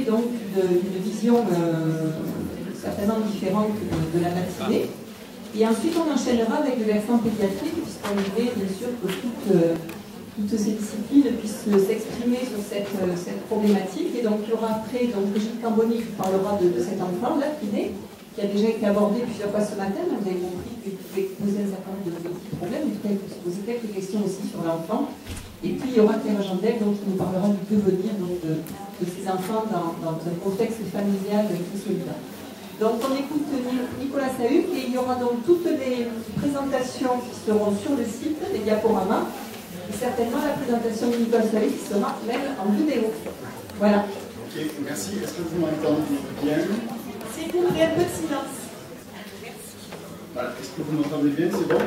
donc d'une vision certainement différente de la matinée. Et ensuite, on enchaînera avec le versant pédiatrique, puisqu'on voulait bien sûr que toutes ces disciplines puissent s'exprimer sur cette problématique. Et donc, il y aura après Brigitte Camboni qui parlera de cet enfant-là qui naît, qui a déjà été abordé plusieurs fois ce matin. Vous avez compris qu'il pouvait poser un certain nombre de petits problèmes, mais en tout cas, il faut se poser quelques questions aussi sur l'enfant. Et puis, il y aura Claire Jandel, qui nous parlera du devenir de ces enfants dans un contexte familial très solidaire. Donc, on écoute Nicolas Sahuc et il y aura donc toutes les présentations qui seront sur le site, les diaporamas, et certainement la présentation de Nicolas Sahuc qui sera même en vidéo. Voilà. Ok, merci. Est-ce que vous m'entendez bien? S'il vous plaît, un peu de silence. Voilà. Est-ce que vous m'entendez bien? C'est bon?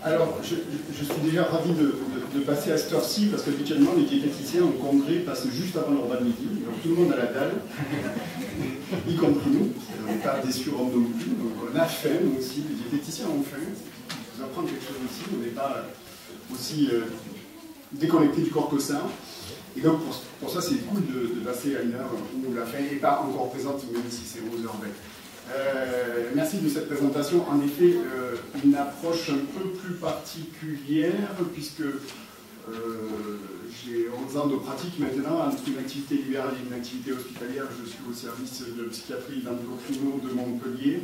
Alors, je suis déjà ravi de passer à cette heure-ci, parce qu'habituellement, les diététiciens en congrès passent juste avant le repas de midi, donc tout le monde a la dalle, y compris nous. On n'est pas déçus en non plus, donc on a faim, nous aussi, les diététiciens ont faim. Vous apprendre quelque chose aussi, on n'est pas aussi déconnecté du corps que ça. Et donc, pour ça, c'est cool de passer à une heure où la faim n'est pas encore présente, même si c'est 11h20. Merci de cette présentation. En effet, une approche un peu plus particulière, puisque j'ai 11 ans de pratique maintenant, entre une activité libérale et une activité hospitalière. Je suis au service de psychiatrie et d'endocrino de Montpellier,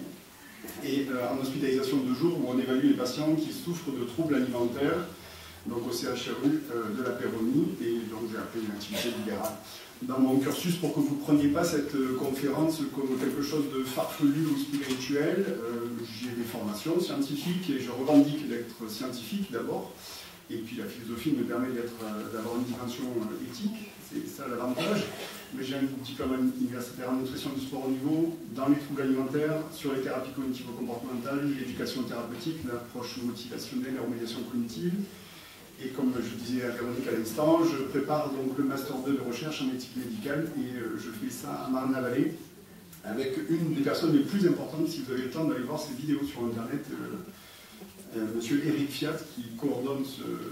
et en hospitalisation de jour, où on évalue les patients qui souffrent de troubles alimentaires, donc au CHRU de la Péronie, et donc j'ai appelé une activité libérale dans mon cursus pour que vous ne preniez pas cette conférence comme quelque chose de farfelu ou spirituel. J'ai des formations scientifiques et je revendique d'être scientifique d'abord, et puis la philosophie me permet d'avoir une dimension éthique, c'est ça l'avantage. Mais j'ai un diplôme universitaire en nutrition du sport haut niveau, dans les troubles alimentaires, sur les thérapies cognitivo-comportementales, l'éducation thérapeutique, l'approche motivationnelle, la remédiation cognitive. Et comme je disais à Véronique à l'instant, je prépare donc le Master 2 de recherche en éthique médicale, et je fais ça à Marne-la-Vallée avec une des personnes les plus importantes, si vous avez le temps d'aller voir ces vidéos sur Internet, monsieur Eric Fiat, qui coordonne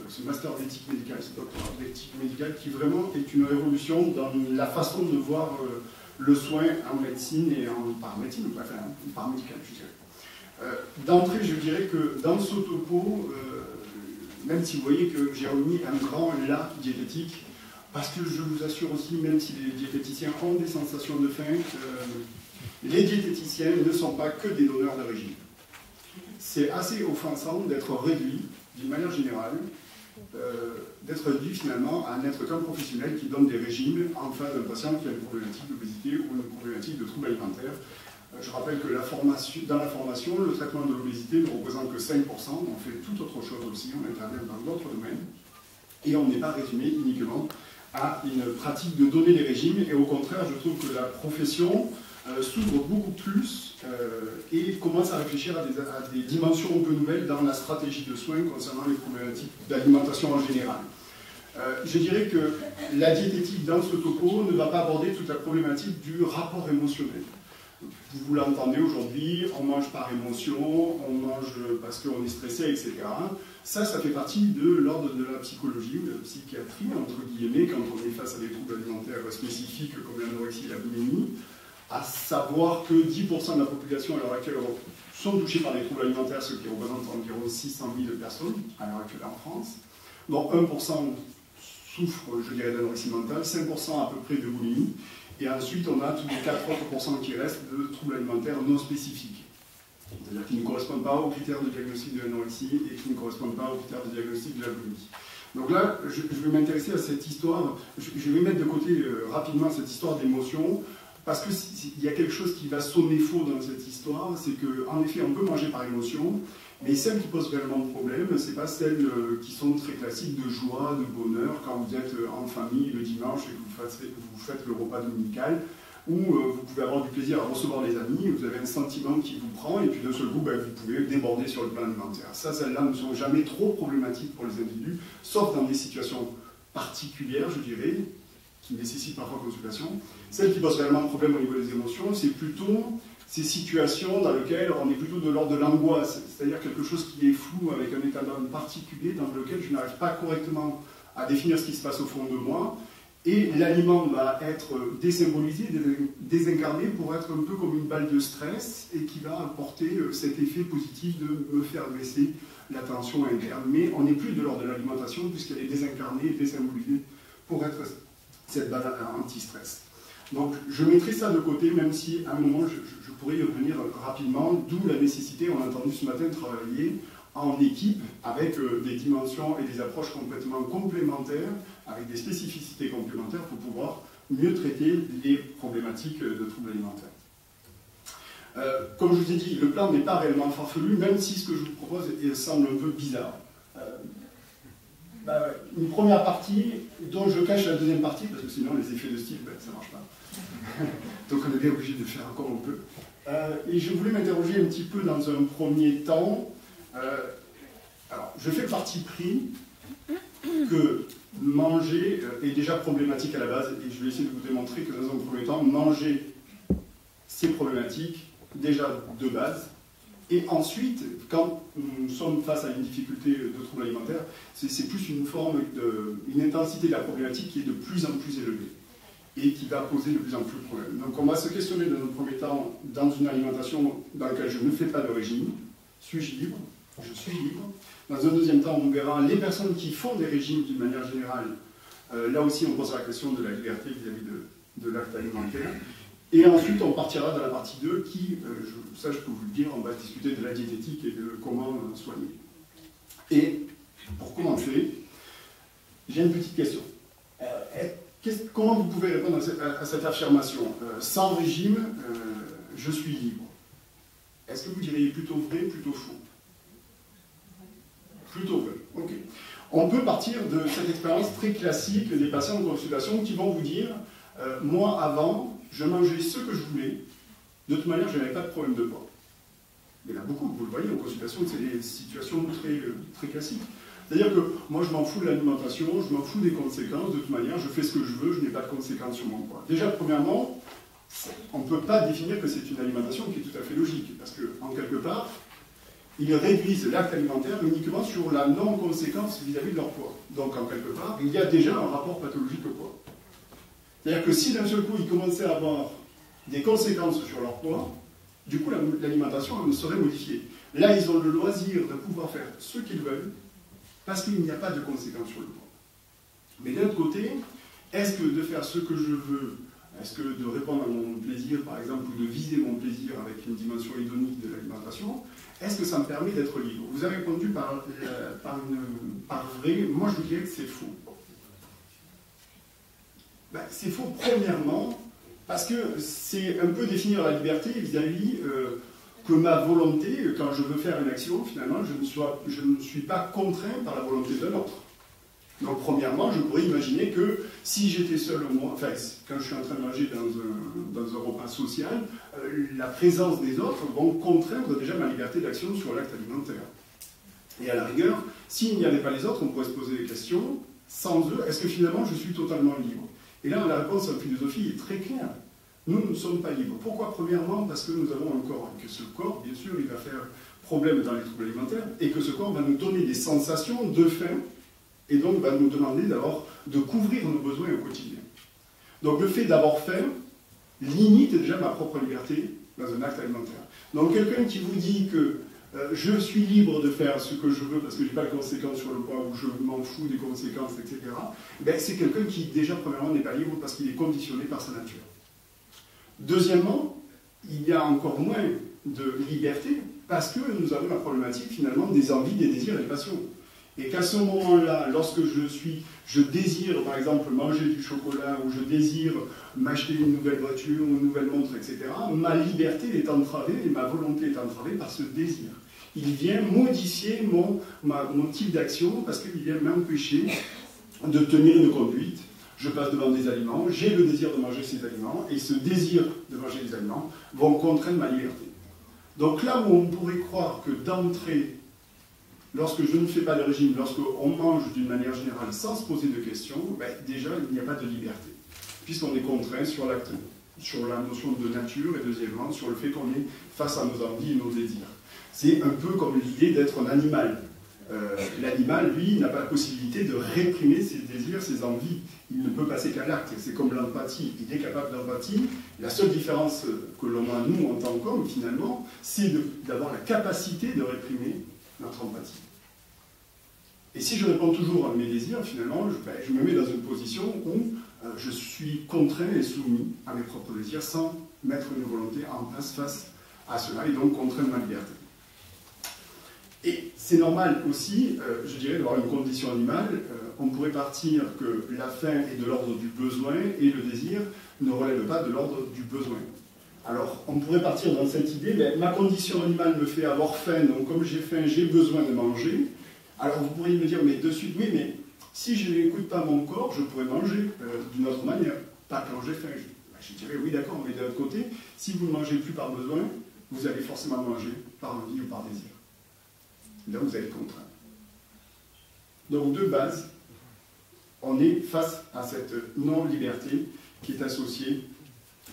ce Master d'éthique médicale, ce doctorat d'éthique médicale, qui vraiment est une révolution dans la façon de voir le soin en médecine et en paramédecine, enfin paramédical, je dirais. D'entrée, je dirais que dans ce topo, même si vous voyez que j'ai remis un grand là diététique, parce que je vous assure aussi, même si les diététiciens ont des sensations de faim, les diététiciens ne sont pas que des donneurs de régime. C'est assez offensant d'être réduit, d'une manière générale, d'être réduit finalement à n'être qu'un professionnel qui donne des régimes en face d'un patient qui a une problématique d'obésité ou une problématique de troubles alimentaires. Je rappelle que dans la formation, le traitement de l'obésité ne représente que 5%, on fait tout autre chose aussi, on intervient dans d'autres domaines, et on n'est pas résumé uniquement à une pratique de donner des régimes, et au contraire, je trouve que la profession s'ouvre beaucoup plus et commence à réfléchir à des dimensions un peu nouvelles dans la stratégie de soins concernant les problématiques d'alimentation en général. Je dirais que la diététique dans ce topo ne va pas aborder toute la problématique du rapport émotionnel. Vous l'entendez aujourd'hui, on mange par émotion, on mange parce qu'on est stressé, etc. Ça fait partie de l'ordre de la psychologie ou de la psychiatrie, entre guillemets, quand on est face à des troubles alimentaires spécifiques comme l'anorexie et la boulimie, à savoir que 10% de la population à l'heure actuelle sont touchés par des troubles alimentaires, ce qui représente environ 600 000 personnes à l'heure actuelle en France. Donc 1% souffrent, je dirais, d'anorexie mentale, 5% à peu près de boulimie. Et ensuite, on a tous les 4 autres % qui restent de troubles alimentaires non spécifiques. C'est-à-dire qui ne correspondent pas aux critères de diagnostic de l'anorexie et qui ne correspondent pas aux critères de diagnostic de la boulimie. Donc là, je vais m'intéresser à cette histoire, je vais mettre de côté rapidement cette histoire d'émotion, parce qu'il y a quelque chose qui va sonner faux dans cette histoire, c'est qu'en effet, on peut manger par émotion, mais celles qui posent réellement problème, ce n'est pas celles qui sont très classiques de joie, de bonheur, quand vous êtes en famille le dimanche et que vous faites le repas dominical, où vous pouvez avoir du plaisir à recevoir les amis, vous avez un sentiment qui vous prend, et puis d'un seul coup, vous pouvez déborder sur le plan alimentaire. Celles-là ne sont jamais trop problématiques pour les individus, sauf dans des situations particulières, je dirais, qui nécessitent parfois consultation. Celles qui posent réellement problème au niveau des émotions, c'est plutôt ces situations dans lesquelles on est plutôt de l'ordre de l'angoisse, c'est-à-dire quelque chose qui est flou, avec un état d'âme particulier, dans lequel je n'arrive pas correctement à définir ce qui se passe au fond de moi, Et l'aliment va être désymbolisé, désincarné pour être un peu comme une balle de stress et qui va apporter cet effet positif de me faire baisser la tension interne. Mais on n'est plus de l'ordre de l'alimentation puisqu'elle est désincarnée et désymbolisée pour être cette balle anti-stress. Donc je mettrai ça de côté, même si à un moment je pourrais y revenir rapidement, d'où la nécessité, on a entendu ce matin, de travailler en équipe avec des dimensions et des approches complètement complémentaires, avec des spécificités complémentaires pour pouvoir mieux traiter les problématiques de troubles alimentaires. Comme je vous ai dit, le plan n'est pas réellement farfelu, même si ce que je vous propose semble un peu bizarre. Une première partie dont je cache la deuxième partie, parce que sinon les effets de style, ça ne marche pas. Donc on est bien obligé de faire comme on peut. Et je voulais m'interroger un petit peu dans un premier temps. Alors, je fais le parti pris que manger est déjà problématique à la base, et je vais essayer de vous démontrer que dans un premier temps, manger, c'est problématique, déjà de base. Et ensuite, quand nous sommes face à une difficulté de trouble alimentaire, c'est plus une forme une intensité de la problématique qui est de plus en plus élevée et qui va poser de plus en plus de problèmes. Donc on va se questionner dans un premier temps dans une alimentation dans laquelle je ne fais pas de régime. Suis-je libre? Je suis libre. Dans un deuxième temps, on verra les personnes qui font des régimes d'une manière générale. Là aussi, on posera la question de la liberté vis-à-vis de l'acte alimentaire. Et ensuite, on partira dans la partie 2 qui, ça je peux vous le dire, on va discuter de la diététique et de comment soigner. Et pour commencer, j'ai une petite question. Comment vous pouvez répondre à cette affirmation? Sans régime, je suis libre. Est-ce que vous diriez plutôt vrai, plutôt faux? Plutôt vrai, ok. On peut partir de cette expérience très classique des patients en consultation qui vont vous dire moi, avant, je mangeais ce que je voulais, de toute manière, je n'avais pas de problème de poids. Il y en a beaucoup, vous le voyez, en consultation, c'est des situations très, très classiques. C'est-à-dire que moi, je m'en fous de l'alimentation, je m'en fous des conséquences, de toute manière, je fais ce que je veux, je n'ai pas de conséquences sur mon poids. Déjà, premièrement, on ne peut pas définir que c'est une alimentation qui est tout à fait logique, parce qu'en quelque part, ils réduisent l'acte alimentaire uniquement sur la non-conséquence vis-à-vis de leur poids. Donc, en quelque part, il y a déjà un rapport pathologique au poids. C'est-à-dire que si d'un seul coup, ils commençaient à avoir des conséquences sur leur poids, du coup, l'alimentation serait modifiée. Là, ils ont le loisir de pouvoir faire ce qu'ils veulent, parce qu'il n'y a pas de conséquences sur le poids. Mais d'un autre côté, est-ce que de faire ce que je veux, est-ce que de répondre à mon plaisir, par exemple, ou de viser mon plaisir avec une dimension hédonique de l'alimentation, est-ce que ça me permet d'être libre? Vous avez répondu par vrai. Moi, je vous dirais que c'est faux. C'est faux, premièrement, parce que c'est un peu définir la liberté vis-à-vis que ma volonté, quand je veux faire une action, finalement, je ne suis pas contraint par la volonté d'un autre. Donc, premièrement, je pourrais imaginer que si j'étais seul au moins, enfin, quand je suis en train de manger dans un repas social, la présence des autres vont contraindre déjà ma liberté d'action sur l'acte alimentaire. Et à la rigueur, s'il n'y avait pas les autres, on pourrait se poser des questions, sans eux, est-ce que finalement je suis totalement libre? Et là, la réponse en philosophie est très claire. Nous ne sommes pas libres. Pourquoi? Premièrement, parce que nous avons un corps, et que ce corps, bien sûr, il va faire problème dans les troubles alimentaires, et que ce corps va nous donner des sensations de faim, et donc va nous demander d'abord de couvrir nos besoins au quotidien. Donc le fait d'avoir faim limite déjà ma propre liberté dans un acte alimentaire. Donc quelqu'un qui vous dit que je suis libre de faire ce que je veux parce que je n'ai pas de conséquences sur le poids ou je m'en fous des conséquences, etc., ben, c'est quelqu'un qui déjà premièrement n'est pas libre parce qu'il est conditionné par sa nature. Deuxièmement, il y a encore moins de liberté parce que nous avons la problématique finalement des envies, des désirs et des passions. Et qu'à ce moment-là, lorsque je désire par exemple manger du chocolat ou je désire m'acheter une nouvelle voiture ou une nouvelle montre, etc., ma liberté est entravée et ma volonté est entravée par ce désir. Il vient modifier mon type d'action parce qu'il vient m'empêcher de tenir une conduite. Je passe devant des aliments, j'ai le désir de manger ces aliments et ce désir de manger des aliments vont contraindre ma liberté. Donc là où on pourrait croire que d'entrée, lorsque je ne fais pas de régime, lorsqu'on mange d'une manière générale sans se poser de questions, ben déjà il n'y a pas de liberté, puisqu'on est contraint sur l'acte, sur la notion de nature et deuxièmement sur le fait qu'on est face à nos envies et nos désirs. C'est un peu comme l'idée d'être un animal. l'animal, lui, n'a pas la possibilité de réprimer ses désirs, ses envies. Il ne peut passer qu'à l'acte. C'est comme l'empathie. Il est capable d'empathie. La seule différence que l'on a, nous, en tant qu'hommes, finalement, c'est d'avoir la capacité de réprimer notre empathie. Et si je réponds toujours à mes désirs, finalement, je me mets dans une position où je suis contraint et soumis à mes propres désirs sans mettre une volonté en place face à cela, et donc contraindre ma liberté. Et c'est normal aussi, je dirais, d'avoir une condition animale. On pourrait partir que la faim est de l'ordre du besoin et le désir ne relève pas de l'ordre du besoin. Alors, on pourrait partir dans cette idée, ma condition animale me fait avoir faim, donc comme j'ai faim, j'ai besoin de manger. Alors vous pourriez me dire, mais de suite, oui, mais si je n'écoute pas mon corps, je pourrais manger d'une autre manière, pas quand j'ai faim. Je dirais, oui, d'accord, mais d'un autre côté, si vous ne mangez plus par besoin, vous allez forcément manger par envie ou par désir. Là, vous allez être contraint. Donc, de base, on est face à cette non-liberté qui est associée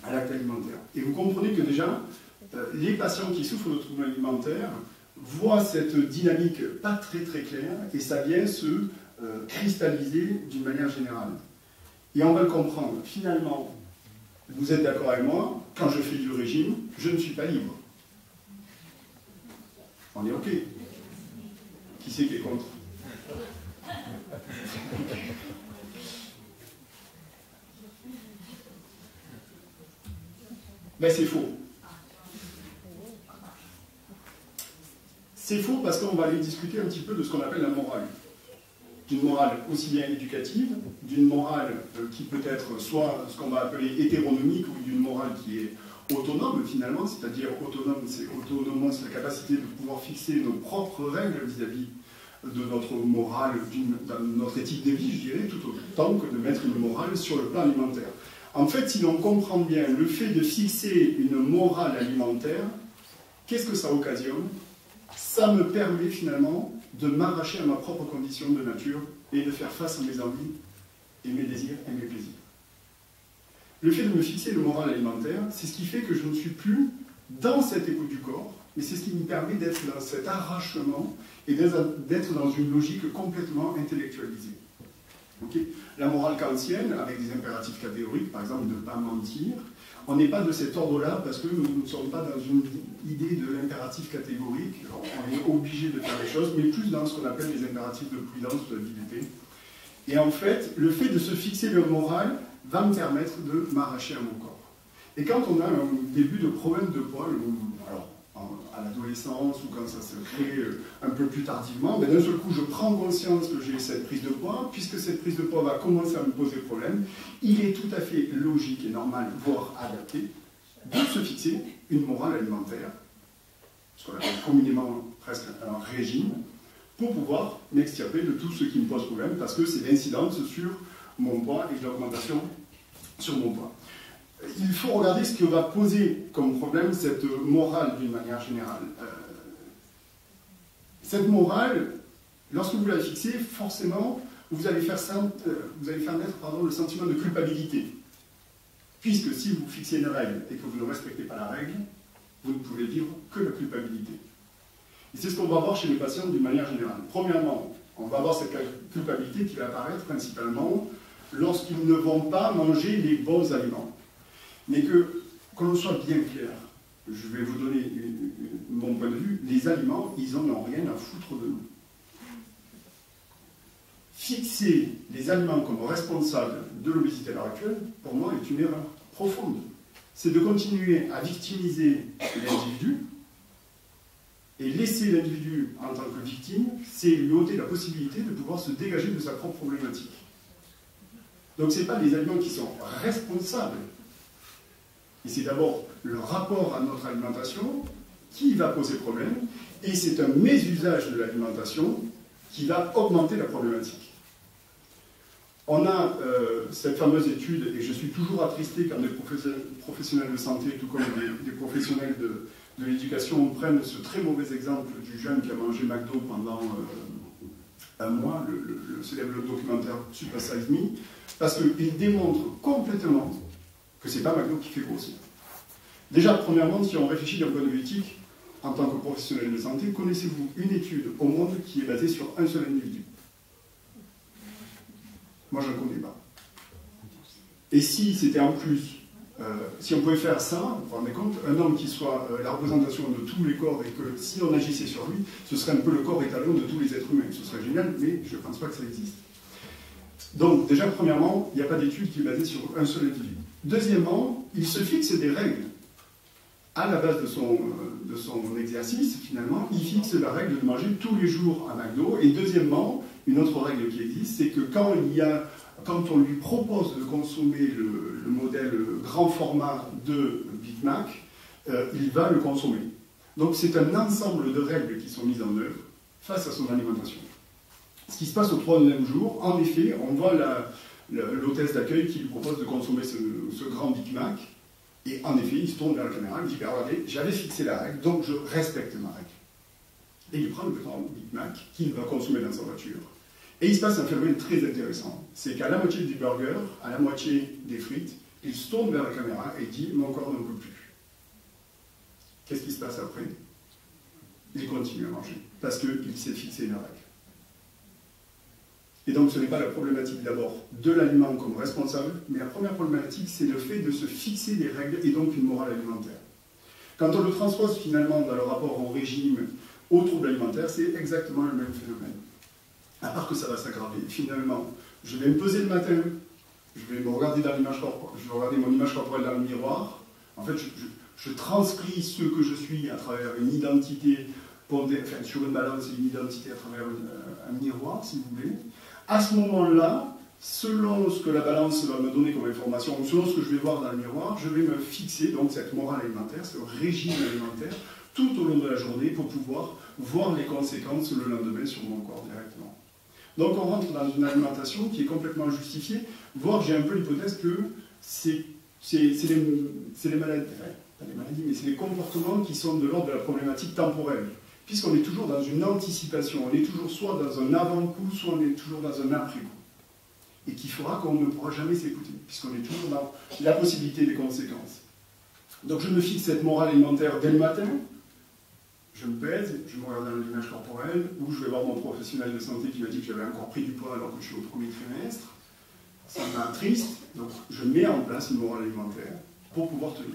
à l'acte alimentaire. Et vous comprenez que déjà, les patients qui souffrent de troubles alimentaires voient cette dynamique pas très très claire et ça vient se cristalliser d'une manière générale. Et on va le comprendre. Finalement, vous êtes d'accord avec moi, quand je fais du régime, je ne suis pas libre. On est OK. Qui c'est qui est contre? Mais c'est faux. C'est faux parce qu'on va aller discuter un petit peu de ce qu'on appelle la morale. D'une morale aussi bien éducative, d'une morale qui peut être soit ce qu'on va appeler hétéronomique ou d'une morale qui est autonome finalement, c'est-à-dire autonome, c'est la capacité de pouvoir fixer nos propres règles vis-à-vis de notre morale, de notre éthique de vie, je dirais, tout autant que de mettre une morale sur le plan alimentaire. En fait, si l'on comprend bien le fait de fixer une morale alimentaire, qu'est-ce que ça occasionne? Ça me permet finalement de m'arracher à ma propre condition de nature et de faire face à mes envies et mes désirs et mes plaisirs. Le fait de me fixer le moral alimentaire, c'est ce qui fait que je ne suis plus dans cette écoute du corps, mais c'est ce qui me permet d'être dans cet arrachement et d'être dans une logique complètement intellectualisée. Okay. La morale kantienne, avec des impératifs catégoriques, par exemple de ne pas mentir, on n'est pas de cet ordre-là parce que nous ne sommes pas dans une idée de l'impératif catégorique, on est obligé de faire les choses, mais plus dans ce qu'on appelle les impératifs de prudence ou d'avidité. Et en fait, le fait de se fixer le moral va me permettre de m'arracher à mon corps. Et quand on a un début de problème de poids, alors à l'adolescence ou quand ça se crée un peu plus tardivement, ben d'un seul coup je prends conscience que j'ai cette prise de poids, puisque cette prise de poids va commencer à me poser problème, il est tout à fait logique et normal, voire adapté, de se fixer une morale alimentaire, ce qu'on appelle communément presque un régime, pour pouvoir m'extirper de tout ce qui me pose problème, parce que c'est l'incidence sur mon poids et l'augmentation sur mon poids. Il faut regarder ce que va poser comme problème cette morale d'une manière générale. Cette morale, lorsque vous la fixez, forcément, vous allez faire naître le sentiment de culpabilité. Puisque si vous fixez une règle et que vous ne respectez pas la règle, vous ne pouvez vivre que la culpabilité. Et c'est ce qu'on va voir chez les patients d'une manière générale. Premièrement, on va avoir cette culpabilité qui va apparaître principalement lorsqu'ils ne vont pas manger les bons aliments. Mais que l'on soit bien clair, je vais vous donner mon point de vue, les aliments, ils n'en ont rien à foutre de nous. Fixer les aliments comme responsables de l'obésité à l'heure actuelle, pour moi, est une erreur profonde. C'est de continuer à victimiser l'individu, et laisser l'individu en tant que victime, c'est lui ôter la possibilité de pouvoir se dégager de sa propre problématique. Donc ce n'est pas les aliments qui sont responsables. Et c'est d'abord le rapport à notre alimentation qui va poser problème, et c'est un mésusage de l'alimentation qui va augmenter la problématique. On a cette fameuse étude, et je suis toujours attristé quand des professionnels de santé, tout comme des professionnels de l'éducation, prennent ce très mauvais exemple du jeune qui a mangé McDo pendant un mois, le célèbre documentaire Super Size Me, parce qu'il démontre complètement que ce n'est pas McDo qui fait grossir. Déjà, premièrement, si on réfléchit d'un point de vue éthique, en tant que professionnel de santé, connaissez-vous une étude au monde qui est basée sur un seul individu? Moi, je ne connais pas. Et si c'était en plus, si on pouvait faire ça, vous vous rendez compte, un homme qui soit la représentation de tous les corps et que si on agissait sur lui, ce serait un peu le corps étalon de tous les êtres humains. Ce serait génial, mais je ne pense pas que ça existe. Donc, déjà, premièrement, il n'y a pas d'étude qui est basée sur un seul individu. Deuxièmement, il se fixe des règles. À la base de son exercice, finalement, il fixe la règle de manger tous les jours à McDo. Et deuxièmement, une autre règle qui existe, c'est que quand on lui propose de consommer le modèle grand format de Big Mac, il va le consommer. Donc c'est un ensemble de règles qui sont mises en œuvre face à son alimentation. Ce qui se passe au 3e jour, en effet, on voit l'hôtesse d'accueil qui lui propose de consommer ce grand Big Mac. Et en effet, il se tourne vers la caméra, il dit, regardez, j'avais fixé la règle, donc je respecte ma règle. Et il prend le grand Big Mac qu'il va consommer dans sa voiture. Et il se passe un phénomène très intéressant. C'est qu'à la moitié du burger, à la moitié des frites, il se tourne vers la caméra et dit, mon corps n'en peut plus. Qu'est-ce qui se passe après? Il continue à manger, parce qu'il s'est fixé une règle. Et donc ce n'est pas la problématique d'abord de l'aliment comme responsable, mais la première problématique, c'est le fait de se fixer des règles et donc une morale alimentaire. Quand on le transpose finalement dans le rapport au régime, aux troubles alimentaires, c'est exactement le même phénomène. À part que ça va s'aggraver. Finalement, je vais me peser le matin, je vais me regarder dans l'image corporelle, je vais regarder mon image corporelle dans le miroir. En fait, je transcris ce que je suis à travers une identité, sur une balance et une identité à travers un miroir, si vous voulez. À ce moment-là, selon ce que la balance va me donner comme information, ou selon ce que je vais voir dans le miroir, je vais me fixer donc cette morale alimentaire, ce régime alimentaire, tout au long de la journée pour pouvoir voir les conséquences le lendemain sur mon corps directement. Donc on rentre dans une alimentation qui est complètement justifiée, voire j'ai un peu l'hypothèse que c'est les maladies, enfin, pas les maladies, mais c'est les comportements qui sont de l'ordre de la problématique temporelle. Puisqu'on est toujours dans une anticipation, on est toujours soit dans un avant-coup, soit on est toujours dans un après-coup. Et qui fera qu'on ne pourra jamais s'écouter, puisqu'on est toujours dans la possibilité des conséquences. Donc je me fixe cette morale alimentaire dès le matin, je me pèse, je me regarde dans l'image corporelle, ou je vais voir mon professionnel de santé qui m'a dit que j'avais encore pris du poids alors que je suis au premier trimestre. Ça m'attriste, donc je mets en place une morale alimentaire pour pouvoir tenir.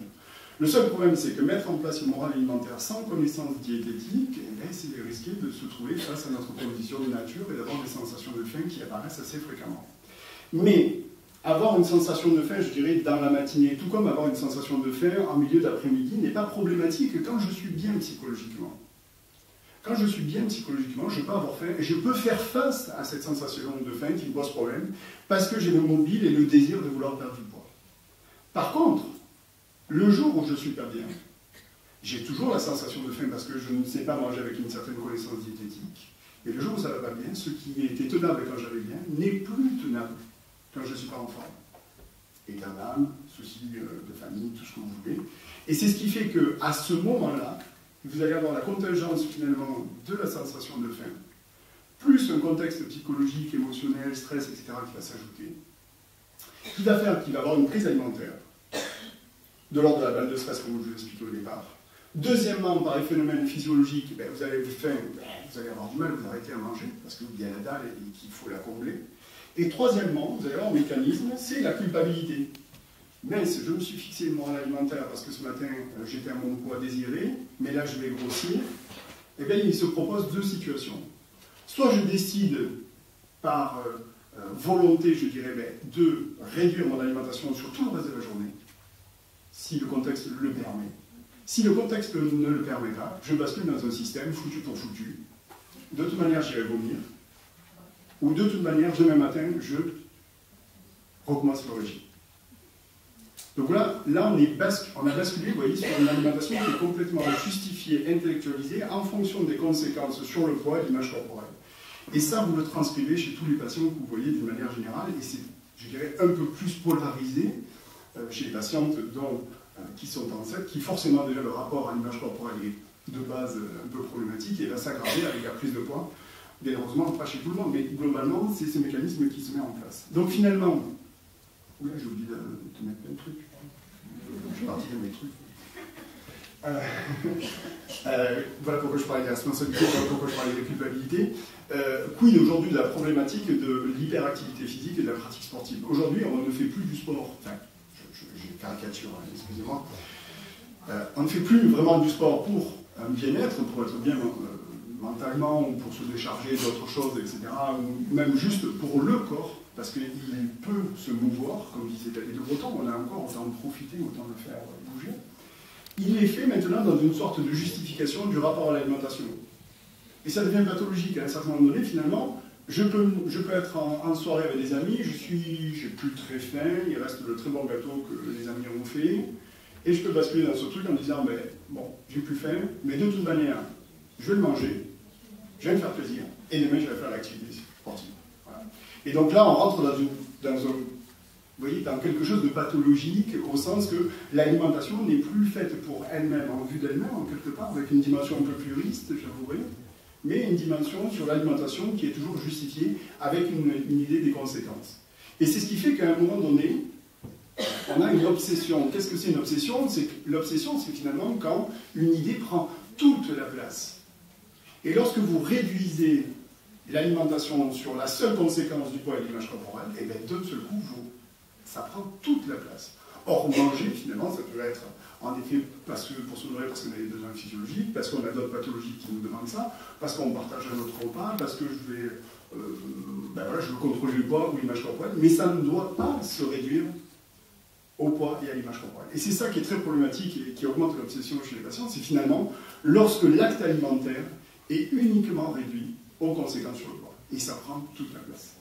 Le seul problème, c'est que mettre en place une morale alimentaire sans connaissance diététique, c'est risquer de se trouver face à notre condition de nature et d'avoir des sensations de faim qui apparaissent assez fréquemment. Mais avoir une sensation de faim, je dirais, dans la matinée, tout comme avoir une sensation de faim en milieu d'après-midi, n'est pas problématique quand je suis bien psychologiquement. Quand je suis bien psychologiquement, je peux avoir faim et je peux faire face à cette sensation de faim qui me pose problème parce que j'ai le mobile et le désir de vouloir perdre du poids. Par contre, le jour où je ne suis pas bien, j'ai toujours la sensation de faim parce que je ne sais pas manger avec une certaine connaissance diététique. Et le jour où ça ne va pas bien, ce qui était tenable quand j'allais bien n'est plus tenable quand je ne suis pas en forme. État d'âme, soucis de famille, tout ce que vous voulez. Et c'est ce qui fait qu'à ce moment-là, vous allez avoir la contingence finalement de la sensation de faim, plus un contexte psychologique, émotionnel, stress, etc. qui va s'ajouter, qui va faire qu'il va y avoir une crise alimentaire, de l'ordre de la balle de stress, comme je vous expliqué au départ. Deuxièmement, par les phénomènes physiologiques, vous avez faim, vous allez avoir du mal à vous arrêter à manger, parce qu'il y a la dalle et qu'il faut la combler. Et troisièmement, vous allez avoir un mécanisme, c'est la culpabilité. Mince, je me suis fixé une morale alimentaire parce que ce matin, j'étais à mon poids désiré, mais là, je vais grossir. Eh bien, il se propose deux situations. Soit je décide, par volonté, je dirais, de réduire mon alimentation sur tout le reste de la journée, si le contexte le permet. Si le contexte ne le permet pas, je bascule dans un système foutu pour foutu. De toute manière, j'irai vomir. Ou de toute manière, demain matin, je recommence le régime. Donc là on a basculé, vous voyez, sur une alimentation qui est complètement justifiée, intellectualisée, en fonction des conséquences sur le poids et l'image corporelle. Et ça, vous le transcrivez chez tous les patients que vous voyez d'une manière générale, et c'est, je dirais, un peu plus polarisé chez les patientes qui sont enceintes, qui forcément déjà le rapport à l'image corporelle est de base un peu problématique et va s'aggraver avec la prise de poids. Bien heureusement, pas chez tout le monde, mais globalement, c'est ce mécanisme qui se met en place. Donc finalement, oui, j'ai oublié de mettre plein de trucs. Je suis parti de mes trucs. Voilà pourquoi je parlais de responsabilité, voilà pourquoi je parlais de culpabilité. Quid aujourd'hui de la problématique de l'hyperactivité physique et de la pratique sportive? Aujourd'hui, on ne fait plus du sport, enfin, j'ai caricature, hein, excusez-moi, on ne fait plus vraiment du sport pour un bien-être, pour être bien mentalement, ou pour se décharger d'autres choses, etc., ou même juste pour le corps, parce qu'il peut se mouvoir, comme disait David de Breton, on a encore, autant en profiter, autant le faire bouger. Il est fait maintenant dans une sorte de justification du rapport à l'alimentation. Et ça devient pathologique. À un certain moment donné, finalement, je peux être en soirée avec des amis, j'ai plus très faim, il reste le très bon gâteau que les amis ont fait, et je peux basculer dans ce truc en disant, ben, bon, j'ai plus faim, mais de toute manière, je vais le manger, je vais me faire plaisir, et demain je vais faire l'activité sportive. Voilà. Et donc là, on rentre dans quelque chose de pathologique, au sens que l'alimentation n'est plus faite pour elle-même, en vue d'elle-même, en quelque part, avec une dimension un peu pluriste, j'avouerai, mais une dimension sur l'alimentation qui est toujours justifiée avec une idée des conséquences. Et c'est ce qui fait qu'à un moment donné, on a une obsession. Qu'est-ce que c'est une obsession? L'obsession, c'est finalement quand une idée prend toute la place. Et lorsque vous réduisez l'alimentation sur la seule conséquence du poids et de l'image corporelle, et bien d'un seul coup, ça prend toute la place. Or, manger, finalement, ça peut être en effet parce que, pour se nourrir, parce qu'on a des besoins physiologiques, parce qu'on a d'autres pathologies qui nous demandent ça, parce qu'on partage un autre repas, parce que je veux contrôler le poids ou l'image corporelle, mais ça ne doit pas se réduire au poids et à l'image corporelle. Et c'est ça qui est très problématique et qui augmente l'obsession chez les patients, c'est finalement lorsque l'acte alimentaire est uniquement réduit aux conséquences sur le poids. Et ça prend toute la place.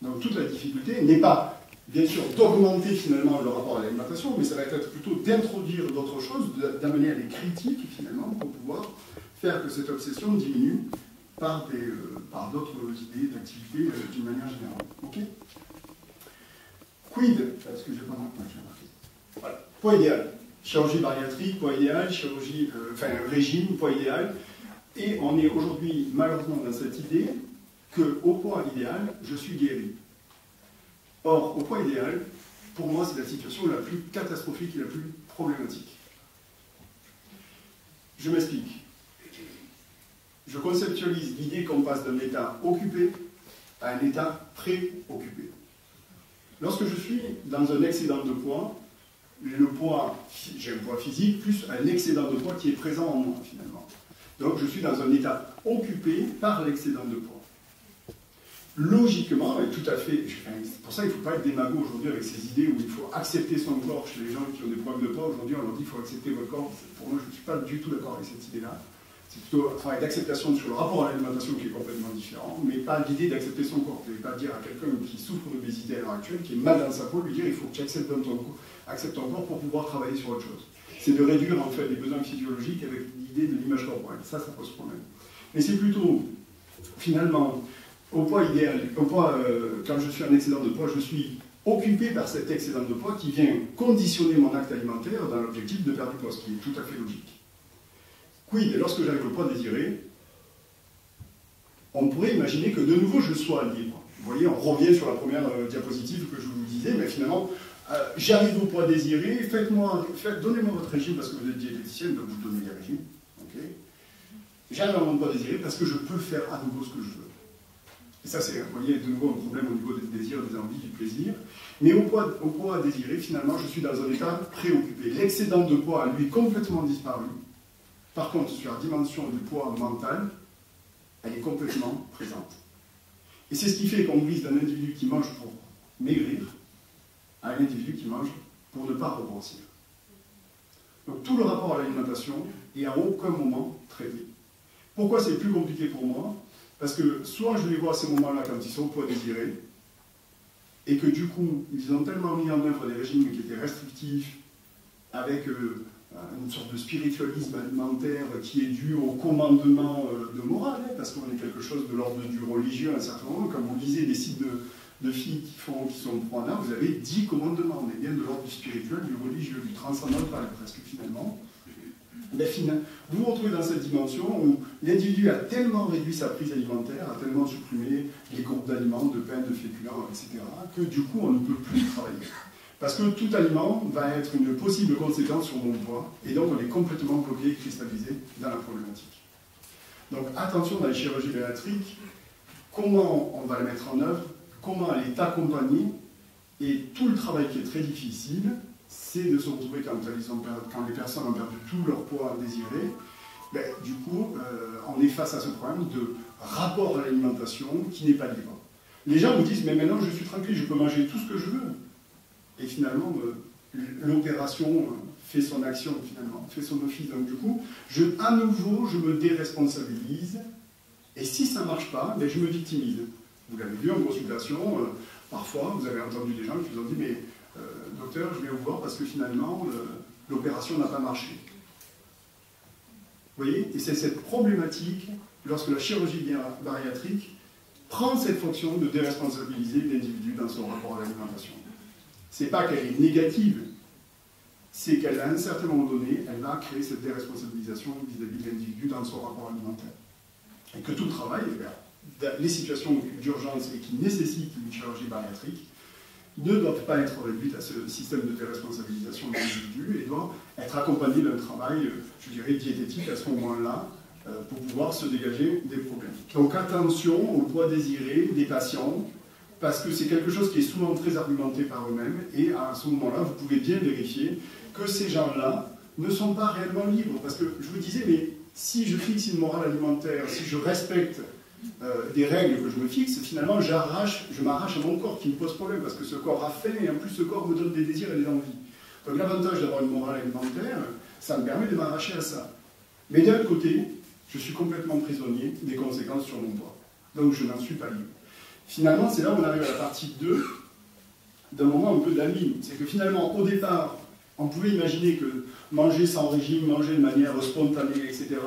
Donc toute la difficulté n'est pas, bien sûr, d'augmenter finalement le rapport à l'alimentation, mais ça va être plutôt d'introduire d'autres choses, d'amener à des critiques finalement pour pouvoir faire que cette obsession diminue par d'autres idées d'activité d'une manière générale. Ok? Quid? Est-ce que j'ai pas marqué? Voilà. Poids idéal. Chirurgie bariatrique, poids idéal, régime, poids idéal. Et on est aujourd'hui malheureusement dans cette idée qu'au poids idéal, je suis guéri. Or, au poids idéal, pour moi, c'est la situation la plus catastrophique et la plus problématique. Je m'explique. Je conceptualise l'idée qu'on passe d'un état occupé à un état préoccupé. Lorsque je suis dans un excédent de poids, j'ai un poids physique plus un excédent de poids qui est présent en moi, finalement. Donc je suis dans un état occupé par l'excédent de poids. Logiquement, et tout à fait, c'est pour ça qu'il ne faut pas être démago aujourd'hui avec ces idées où il faut accepter son corps chez les gens qui ont des problèmes de poids. Aujourd'hui, on leur dit qu'il faut accepter votre corps. Pour moi, je ne suis pas du tout d'accord avec cette idée-là. C'est plutôt un travail d'acceptation sur le rapport à l'alimentation qui est complètement différent, mais pas l'idée d'accepter son corps. Vous ne pouvez pas dire à quelqu'un qui souffre d'obésité à l'heure actuelle, qui est mal dans sa peau, lui dire il faut que tu acceptes ton corps pour pouvoir travailler sur autre chose. C'est de réduire en fait les besoins physiologiques avec l'idée de l'image corporelle. Ça pose problème. Mais c'est plutôt, finalement, au poids idéal, quand je suis en excédent de poids, je suis occupé par cet excédent de poids qui vient conditionner mon acte alimentaire dans l'objectif de perdre du poids, ce qui est tout à fait logique. Quid, lorsque j'arrive au poids désiré, on pourrait imaginer que de nouveau je sois libre. Vous voyez, on revient sur la première diapositive que je vous disais, mais finalement, j'arrive au poids désiré, donnez-moi votre régime parce que vous êtes diététicienne, donc vous donnez les régimes. Okay. J'arrive à mon poids désiré parce que je peux faire à nouveau ce que je veux. Et ça, c'est, vous voyez, de nouveau un problème au niveau des désirs, des envies, du plaisir. Mais au poids désiré, finalement, je suis dans un état préoccupé. L'excédent de poids a, lui, complètement disparu. Par contre, sur la dimension du poids mental, elle est complètement présente. Et c'est ce qui fait qu'on glisse d'un individu qui mange pour maigrir à un individu qui mange pour ne pas regrossir. Donc tout le rapport à l'alimentation est à aucun moment traité. Pourquoi c'est plus compliqué pour moi? Parce que soit je les vois à ces moments-là quand ils sont au poids désiré, et que du coup, ils ont tellement mis en œuvre des régimes qui étaient restrictifs, avec une sorte de spiritualisme alimentaire qui est dû au commandement de morale, parce qu'on est quelque chose de l'ordre du religieux à un certain moment. Comme vous lisez des sites de filles qui sont pro-ANA, vous avez 10 commandements, on est bien de l'ordre du spirituel, du religieux, du transcendantal presque finalement. Mais finalement, vous vous retrouvez dans cette dimension où l'individu a tellement réduit sa prise alimentaire, a tellement supprimé les groupes d'aliments, de pain, de féculents, etc., que du coup on ne peut plus travailler. Parce que tout aliment va être une possible conséquence sur mon poids, et donc on est complètement bloqué et cristallisé dans la problématique. Donc attention dans les chirurgies bariatriques, comment on va la mettre en œuvre, comment elle est accompagnée, et tout le travail qui est très difficile, c'est de se retrouver quand les personnes ont perdu tout leur poids désiré, ben, du coup, on est face à ce problème de rapport à l'alimentation qui n'est pas libre. Les gens me disent, mais maintenant je suis tranquille, je peux manger tout ce que je veux. Et finalement, l'opération fait son action, finalement, fait son office. Donc du coup, à nouveau, je me déresponsabilise. Et si ça ne marche pas, ben, je me victimise. Vous l'avez vu en consultation, parfois, vous avez entendu des gens qui vous ont dit, mais docteur, je viens vous voir parce que finalement, l'opération n'a pas marché. Vous voyez? Et c'est cette problématique, lorsque la chirurgie bariatrique prend cette fonction de déresponsabiliser l'individu dans son rapport à l'alimentation. C'est pas qu'elle est négative, c'est qu'à un certain moment donné, elle va créer cette déresponsabilisation vis-à-vis de l'individu dans son rapport alimentaire. Et que tout le travail, les situations d'urgence et qui nécessitent une chirurgie bariatrique, ne doivent pas être réduites à ce système de déresponsabilisation de l'individu et doivent être accompagnées d'un travail, je dirais, diététique à ce moment-là, pour pouvoir se dégager des problèmes. Donc attention au poids désiré des patients, parce que c'est quelque chose qui est souvent très argumenté par eux-mêmes, et à ce moment-là, vous pouvez bien vérifier que ces gens-là ne sont pas réellement libres. Parce que je vous disais, mais si je fixe une morale alimentaire, si je respecte des règles que je me fixe, finalement, je m'arrache à mon corps qui me pose problème, parce que ce corps a faim, et en plus ce corps me donne des désirs et des envies. Donc l'avantage d'avoir une morale alimentaire, ça me permet de m'arracher à ça. Mais d'un autre côté, je suis complètement prisonnier des conséquences sur mon poids. Donc je n'en suis pas libre. Finalement, c'est là où on arrive à la partie 2, d'un moment un peu d'amine. C'est que finalement, au départ, on pouvait imaginer que manger sans régime, manger de manière spontanée, etc.,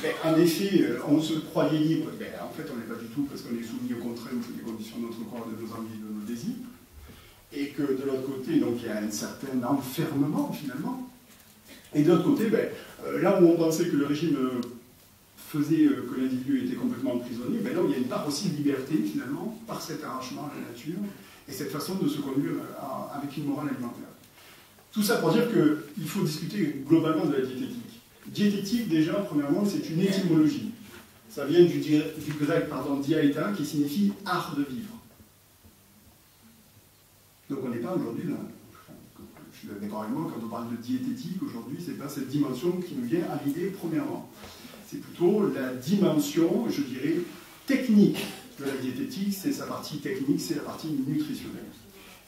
mais en effet, on se croyait libre. Mais en fait, on n'est pas du tout, parce qu'on est soumis aux contraintes des conditions de notre corps, de nos envies, de nos désirs. Et que de l'autre côté, donc, il y a un certain enfermement, finalement. Et de l'autre côté, là où on pensait que le régime faisait que l'individu était complètement prisonnier, là où il y a une part aussi de liberté, finalement, par cet arrachement à la nature, et cette façon de se conduire avec une morale alimentaire. Tout ça pour dire qu'il faut discuter globalement de la diététique. Diététique, déjà, premièrement, c'est une étymologie. Ça vient du grec, diaéta, qui signifie art de vivre. Donc on n'est pas aujourd'hui là. Je suis d'accord avec moi, quand on parle de diététique, aujourd'hui, ce n'est pas cette dimension qui nous vient à l'idée, premièrement. C'est plutôt la dimension, je dirais, technique de la diététique, c'est sa partie technique, c'est la partie nutritionnelle.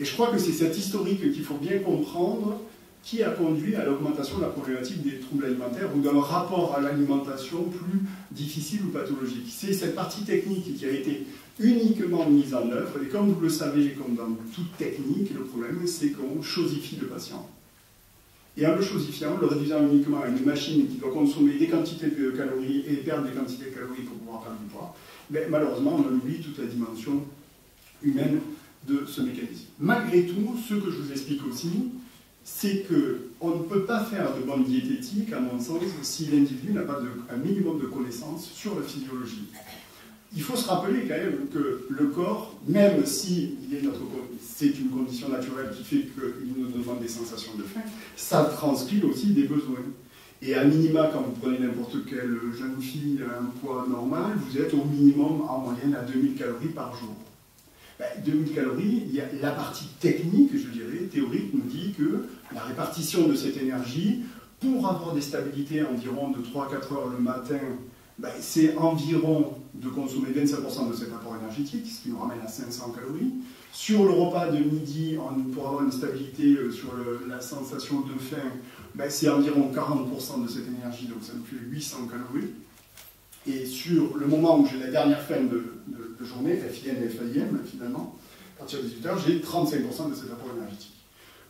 Et je crois que c'est cette historique qu'il faut bien comprendre qui a conduit à l'augmentation de la problématique des troubles alimentaires ou d'un rapport à l'alimentation plus difficile ou pathologique. C'est cette partie technique qui a été uniquement mise en œuvre, et comme vous le savez, comme dans toute technique, le problème c'est qu'on chosifie le patient. Et en le chosifiant, le réduisant uniquement à une machine qui doit consommer des quantités de calories et perdre des quantités de calories pour pouvoir perdre du poids, malheureusement on oublie toute la dimension humaine de ce mécanisme. Malgré tout, ce que je vous explique aussi, c'est qu'on ne peut pas faire de bonne diététique, à mon sens, si l'individu n'a pas un minimum de connaissances sur la physiologie. Il faut se rappeler quand même que le corps, même si c'est une condition naturelle qui fait qu'il nous demande des sensations de faim, ça transcrit aussi des besoins. Et à minima, quand vous prenez n'importe quelle jeune fille à un poids normal, vous êtes au minimum en moyenne à 2000 calories par jour. 2000 calories, il y a la partie technique, je dirais, théorique, nous dit que la répartition de cette énergie, pour avoir des stabilités environ de 3-4 heures le matin, c'est environ de consommer 25% de cet apport énergétique, ce qui nous ramène à 500 calories. Sur le repas de midi, pour avoir une stabilité sur la sensation de faim, c'est environ 40% de cette énergie, donc ça nous fait 800 calories. Et sur le moment où j'ai la dernière faim de journée, FIN et FIM, finalement, à partir de 18h, j'ai 35% de cet apport énergétique.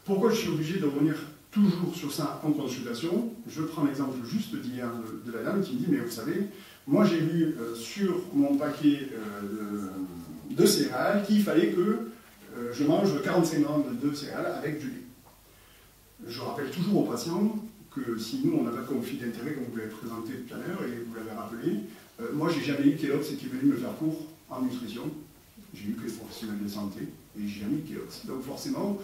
Pourquoi je suis obligé de revenir toujours sur ça en consultation? Je prends l'exemple juste d'hier de la dame qui me dit, mais vous savez, moi j'ai lu sur mon paquet de céréales qu'il fallait que je mange 45 grammes de céréales avec du lait. Je rappelle toujours aux patients que si nous on n'a pas de conflit d'intérêt, comme vous l'avez présenté tout à l'heure et vous l'avez rappelé, moi j'ai jamais eu Kellogg's qui est venu me faire cours en nutrition. J'ai eu que les professionnels de santé et j'ai jamais eu Kellogg's. Donc forcément,